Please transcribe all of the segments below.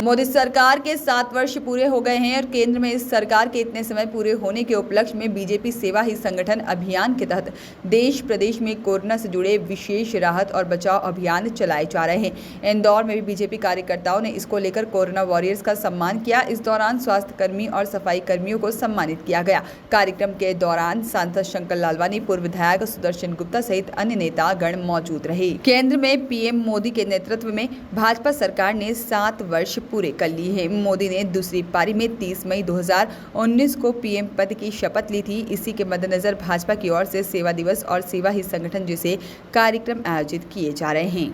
मोदी सरकार के 7 वर्ष पूरे हो गए हैं और केंद्र में इस सरकार के इतने समय पूरे होने के उपलक्ष्य में बीजेपी सेवा ही संगठन अभियान के तहत देश प्रदेश में कोरोना से जुड़े विशेष राहत और बचाव अभियान चलाए जा रहे हैं। इंदौर में भी बीजेपी कार्यकर्ताओं ने इसको लेकर कोरोना वॉरियर्स का सम्मान किया। इस दौरान स्वास्थ्य कर्मी और सफाई कर्मियों को सम्मानित किया गया। कार्यक्रम के दौरान सांसद शंकर लालवानी, पूर्व विधायक सुदर्शन गुप्ता सहित अन्य नेता गण मौजूद रहे। केंद्र में पीएम मोदी के नेतृत्व में भाजपा सरकार ने 7 वर्ष पूरे कर ली है। मोदी ने दूसरी पारी में 30 मई 2019 को पीएम पद की शपथ ली थी। इसी के मद्देनजर भाजपा की ओर से सेवा दिवस और सेवा ही संगठन जैसे कार्यक्रम आयोजित किए जा रहे हैं।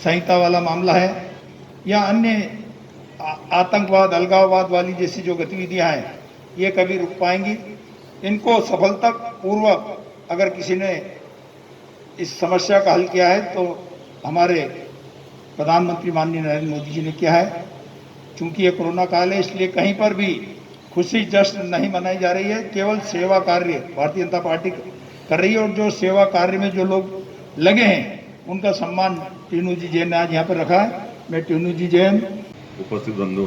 संहिता वाला मामला है या अन्य आतंकवाद, अलगाववाद वाली जैसी जो गतिविधियां हैं, ये कभी रुक पाएंगी? इनको सफलता पूर्वक अगर किसी ने इस समस्या का हल किया है तो हमारे प्रधानमंत्री माननीय नरेंद्र मोदी जी ने किया है। चूंकि ये कोरोना काल है, इसलिए कहीं पर भी खुशी जश्न नहीं मनाई जा रही है, केवल सेवा कार्य भारतीय जनता पार्टी कर रही है। और जो सेवा कार्य में जो लोग लगे हैं उनका सम्मान टीनू जी जैन ने आज यहाँ पर रखा है। मैं टीनू जी जैन उपस्थित बंधु,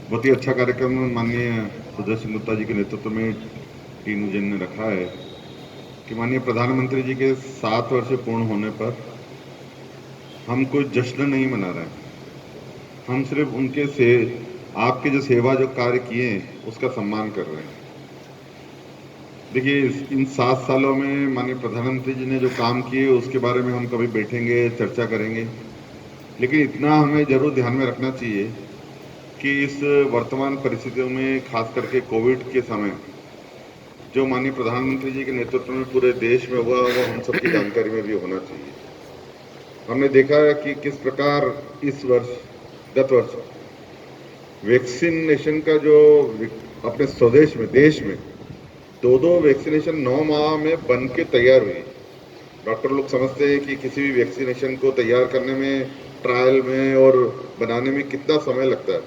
बहुत ही अच्छा कार्यक्रम माननीय सुदर्शन गुप्ता जी के नेतृत्व में टीनू जैन ने रखा है कि माननीय प्रधानमंत्री जी के 7 वर्ष पूर्ण होने पर हम कोई जश्न नहीं मना रहे हैं, हम सिर्फ उनके से आपके जो सेवा जो कार्य किए हैं उसका सम्मान कर रहे हैं। देखिए, इन 7 सालों में माननीय प्रधानमंत्री जी ने जो काम किए उसके बारे में हम कभी बैठेंगे, चर्चा करेंगे, लेकिन इतना हमें जरूर ध्यान में रखना चाहिए कि इस वर्तमान परिस्थितियों में खास करके कोविड के समय जो माननीय प्रधानमंत्री जी के नेतृत्व में पूरे देश में हुआ वो हम सबकी जानकारी में भी होना चाहिए। हमने देखा है कि किस प्रकार इस वर्ष, गत वर्ष वैक्सीनेशन का जो अपने स्वदेश में, देश में 2 वैक्सीनेशन 9 माह में बन के तैयार हुई। डॉक्टर लोग समझते हैं कि किसी भी वैक्सीनेशन को तैयार करने में, ट्रायल में और बनाने में कितना समय लगता है।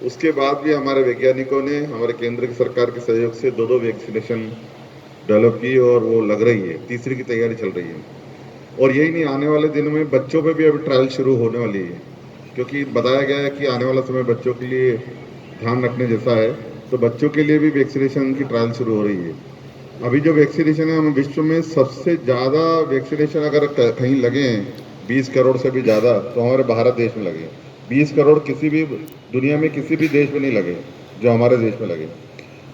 उसके बाद भी हमारे वैज्ञानिकों ने हमारे केंद्र की सरकार के सहयोग से 2 वैक्सीनेशन डेवलप की और वो लग रही है, तीसरी की तैयारी चल रही है। और यही नहीं, आने वाले दिनों में बच्चों पे भी अभी ट्रायल शुरू होने वाली है, क्योंकि बताया गया है कि आने वाला समय बच्चों के लिए ध्यान रखने जैसा है, तो बच्चों के लिए भी वैक्सीनेशन की ट्रायल शुरू हो रही है। अभी जो वैक्सीनेशन है, हम विश्व में सबसे ज़्यादा वैक्सीनेशन अगर कहीं लगे हैं 20 करोड़ से भी ज़्यादा, तो हमारे भारत देश में लगे। 20 करोड़ किसी भी दुनिया में किसी भी देश में नहीं लगे जो हमारे देश में लगे।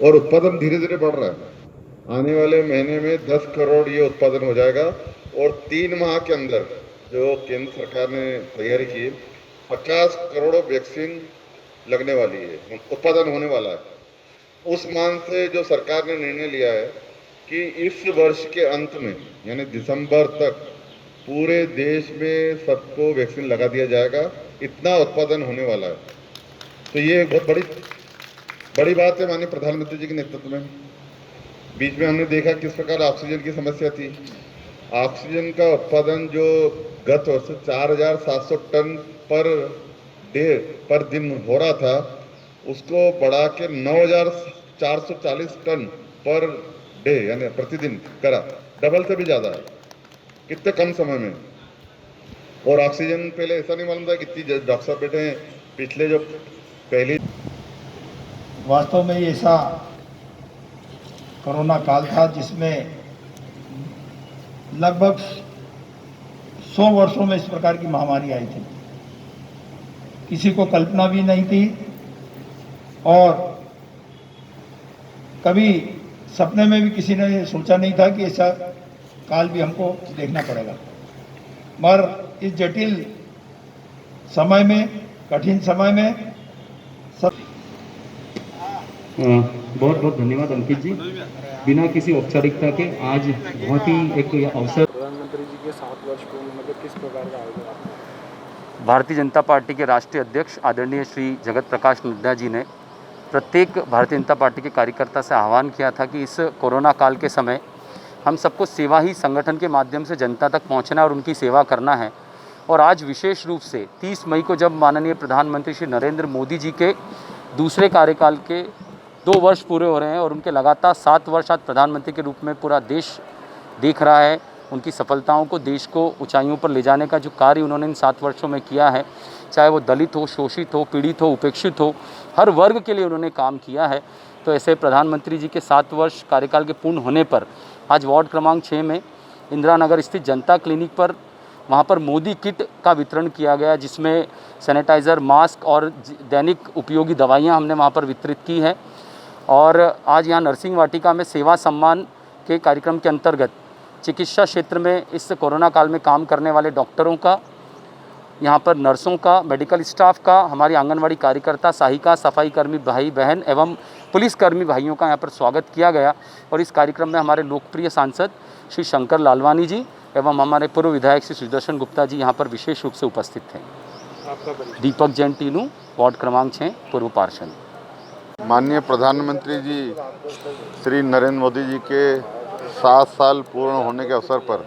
और उत्पादन धीरे धीरे बढ़ रहा है। आने वाले महीने में 10 करोड़ ये उत्पादन हो जाएगा और 3 माह के अंदर जो केंद्र सरकार ने तैयारी की 50 करोड़ वैक्सीन लगने वाली है, उत्पादन होने वाला है। उस मान से जो सरकार ने निर्णय लिया है कि इस वर्ष के अंत में यानी दिसंबर तक पूरे देश में सबको वैक्सीन लगा दिया जाएगा, इतना उत्पादन होने वाला है। तो ये बहुत बड़ी बात है माननीय प्रधानमंत्री जी के नेतृत्व में। बीच में हमने देखा किस प्रकार ऑक्सीजन की समस्या थी। ऑक्सीजन का उत्पादन जो गत वर्ष 4700 टन पर दिन हो रहा था, उसको बढ़ा के 9440 टन पर डे यानी प्रतिदिन करा, डबल से भी ज़्यादा है, कितने कम समय में। और ऑक्सीजन पहले ऐसा नहीं मालूम था कितनी डॉक्टर साहब बैठे हैं पिछले जो पहले। वास्तव में ये ऐसा कोरोना काल था जिसमें लगभग 100 वर्षों में इस प्रकार की महामारी आई थी। किसी को कल्पना भी नहीं थी और कभी सपने में भी किसी ने सोचा नहीं था कि ऐसा काल भी हमको देखना पड़ेगा। मगर इस जटिल समय में, कठिन समय में बहुत बहुत धन्यवाद अंकित जी। बिना किसी औपचारिकता के आज बहुत ही एक अवसर, प्रधानमंत्री जी के 7 वर्ष पूर्ण होने पर किस प्रकार का आयोजन? भारतीय जनता पार्टी के राष्ट्रीय अध्यक्ष आदरणीय श्री जगत प्रकाश नड्डा जी ने प्रत्येक भारतीय जनता पार्टी के कार्यकर्ता से आह्वान किया था कि इस कोरोना काल के समय हम सबको सेवा ही संगठन के माध्यम से जनता तक पहुंचना और उनकी सेवा करना है। और आज विशेष रूप से 30 मई को जब माननीय प्रधानमंत्री श्री नरेंद्र मोदी जी के दूसरे कार्यकाल के 2 वर्ष पूरे हो रहे हैं और उनके लगातार 7 वर्ष आज प्रधानमंत्री के रूप में पूरा देश देख रहा है, उनकी सफलताओं को, देश को ऊंचाइयों पर ले जाने का जो कार्य उन्होंने इन 7 वर्षों में किया है, चाहे वो दलित हो, शोषित हो, पीड़ित हो, उपेक्षित हो, हर वर्ग के लिए उन्होंने काम किया है। तो ऐसे प्रधानमंत्री जी के 7 वर्ष कार्यकाल के पूर्ण होने पर आज वार्ड क्रमांक 6 में इंदिरा नगर स्थित जनता क्लिनिक पर वहाँ पर मोदी किट का वितरण किया गया, जिसमें सैनिटाइज़र, मास्क और दैनिक उपयोगी दवाइयाँ हमने वहाँ पर वितरित की है। और आज यहाँ नर्सिंग वाटिका में सेवा सम्मान के कार्यक्रम के अंतर्गत चिकित्सा क्षेत्र में इस कोरोना काल में काम करने वाले डॉक्टरों का, यहाँ पर नर्सों का, मेडिकल स्टाफ का, हमारी आंगनवाड़ी कार्यकर्ता, सहायिका, सफाई कर्मी भाई बहन एवं पुलिसकर्मी भाइयों का यहाँ पर स्वागत किया गया। और इस कार्यक्रम में हमारे लोकप्रिय सांसद श्री शंकर लालवानी जी एवं हमारे पूर्व विधायक श्री सुदर्शन गुप्ता जी यहाँ पर विशेष रूप से उपस्थित थे। दीपक जैन टीनू, वार्ड क्रमांक 6, पूर्व पार्षद। माननीय प्रधानमंत्री जी श्री नरेंद्र मोदी जी के 7 साल पूर्ण होने के अवसर पर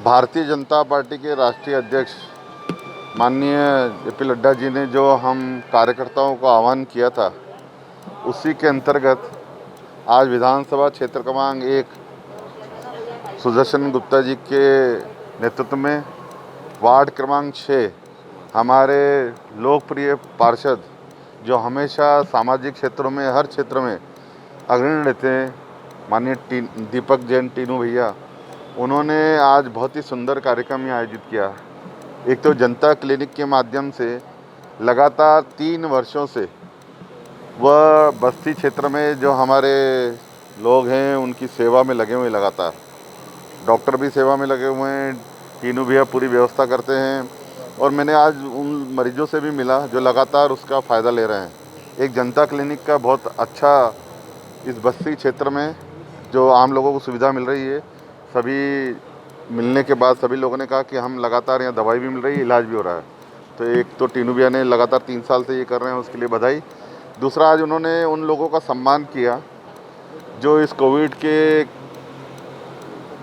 भारतीय जनता पार्टी के राष्ट्रीय अध्यक्ष माननीय जेपी नड्डा जी ने जो हम कार्यकर्ताओं को आह्वान किया था, उसी के अंतर्गत आज विधानसभा क्षेत्र क्रमांक 1 सुदर्शन गुप्ता जी के नेतृत्व में वार्ड क्रमांक 6 हमारे लोकप्रिय पार्षद जो हमेशा सामाजिक क्षेत्रों में, हर क्षेत्र में अग्रणी रहते हैं, माननीय दीपक जैन टीनू भैया, उन्होंने आज बहुत ही सुंदर कार्यक्रम यहाँ आयोजित किया। एक तो जनता क्लिनिक के माध्यम से लगातार 3 वर्षों से वह बस्ती क्षेत्र में जो हमारे लोग हैं उनकी सेवा में लगे हुए, लगातार डॉक्टर भी सेवा में लगे हुए हैं, टीनू भैया पूरी व्यवस्था करते हैं। और मैंने आज उन मरीजों से भी मिला जो लगातार उसका फ़ायदा ले रहे हैं। एक जनता क्लिनिक का बहुत अच्छा इस बस्ती क्षेत्र में जो आम लोगों को सुविधा मिल रही है, सभी मिलने के बाद सभी लोगों ने कहा कि हम लगातार यहाँ दवाई भी मिल रही है, इलाज भी हो रहा है। तो एक तो टीनू भैया ने लगातार 3 साल से ये कर रहे हैं, उसके लिए बधाई। दूसरा, आज उन्होंने उन लोगों का सम्मान किया जो इस कोविड के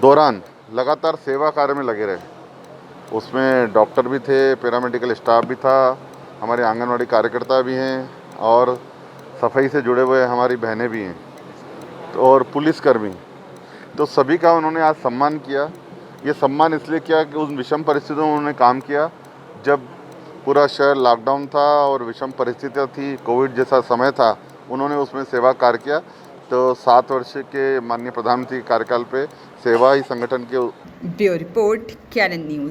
दौरान लगातार सेवा कार्य में लगे रहे। उसमें डॉक्टर भी थे, पैरामेडिकल स्टाफ भी था, हमारे आंगनवाड़ी कार्यकर्ता भी हैं और सफाई से जुड़े हुए हमारी बहनें भी हैं, और पुलिसकर्मी। तो सभी का उन्होंने आज सम्मान किया। ये सम्मान इसलिए किया कि उस विषम परिस्थितियों में उन्होंने काम किया, जब पूरा शहर लॉकडाउन था और विषम परिस्थितियाँ थी, कोविड जैसा समय था, उन्होंने उसमें सेवा कार्य किया। तो 7 वर्ष के माननीय प्रधानमंत्री के कार्यकाल पे सेवा ही संगठन के। ब्यूरो रिपोर्ट, कैनन न्यूज़।